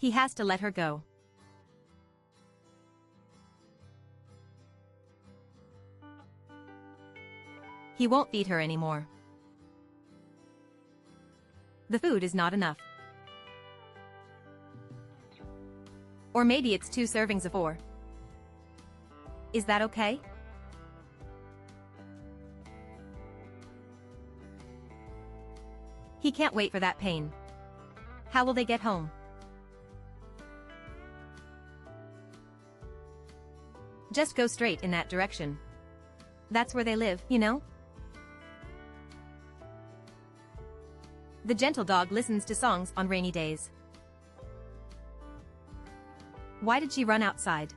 He has to let her go. He won't feed her anymore. The food is not enough. Or maybe it's 2 servings of 4. Is that okay? He can't wait for that pain. How will they get home? Just go straight in that direction. That's where they live, you know? The gentle dog listens to songs on rainy days. Why did she run outside?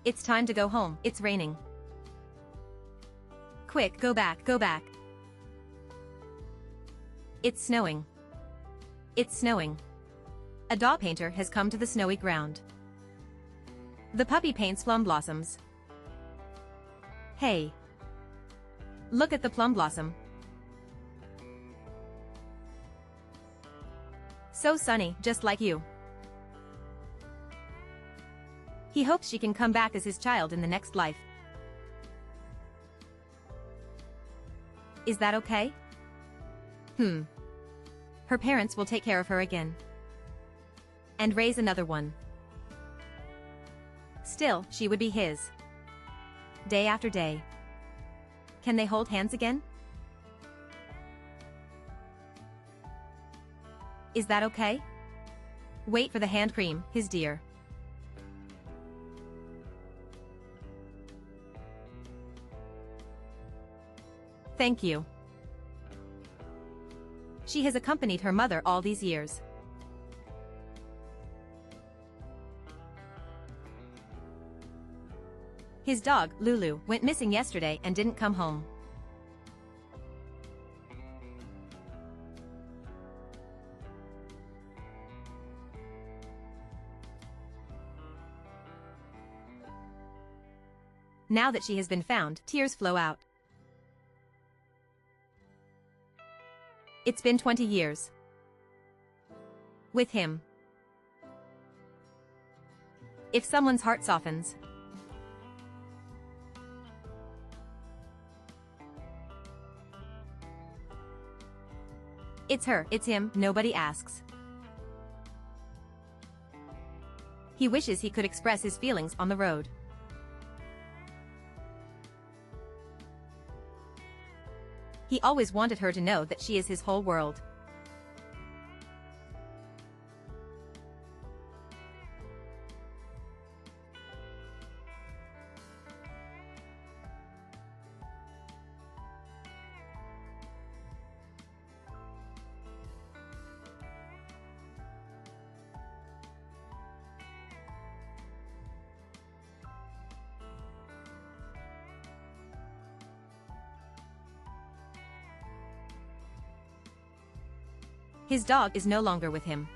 It's time to go home, it's raining. Quick, go back, go back. It's snowing. It's snowing. A dog painter has come to the snowy ground. The puppy paints plum blossoms. Hey. Look at the plum blossom. So sunny, just like you. He hopes she can come back as his child in the next life. Is that okay? Her parents will take care of her again. And raise another one. Still, she would be his. Day after day. Can they hold hands again? Is that okay? Wait for the hand cream, his dear. Thank you. She has accompanied her mother all these years. His dog, Lulu, went missing yesterday and didn't come home. Now that she has been found, tears flow out. It's been 20 years. With him. If someone's heart softens. It's her, it's him, nobody asks. He wishes he could express his feelings on the road. He always wanted her to know that she is his whole world. His dog is no longer with him.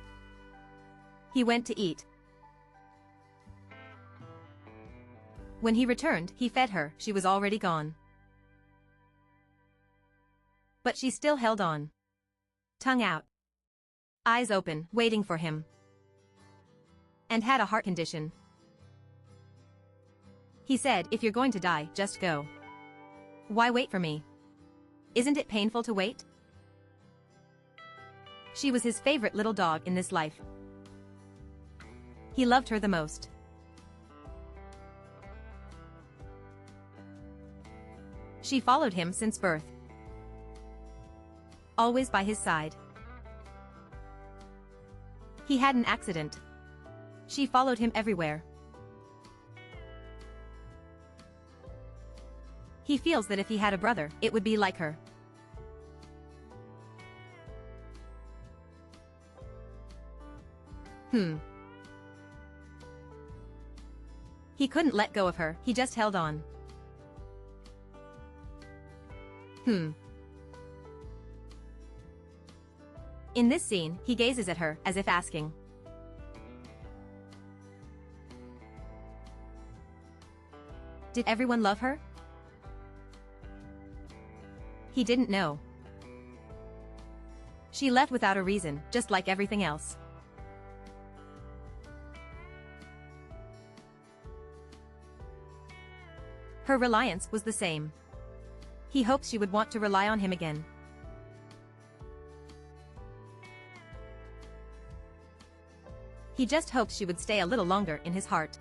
He went to eat. When he returned, he fed her, she was already gone. But she still held on. Tongue out. Eyes open, waiting for him. And had a heart condition. He said, if you're going to die, just go. Why wait for me? Isn't it painful to wait? She was his favorite little dog in this life. He loved her the most. She followed him since birth. Always by his side. He had an accident. She followed him everywhere. He feels that if he had a brother, it would be like her. He couldn't let go of her, he just held on. In this scene, he gazes at her, as if asking. Did everyone love her? He didn't know. She left without a reason, just like everything else. Her reliance was the same. He hoped she would want to rely on him again. He just hoped she would stay a little longer in his heart.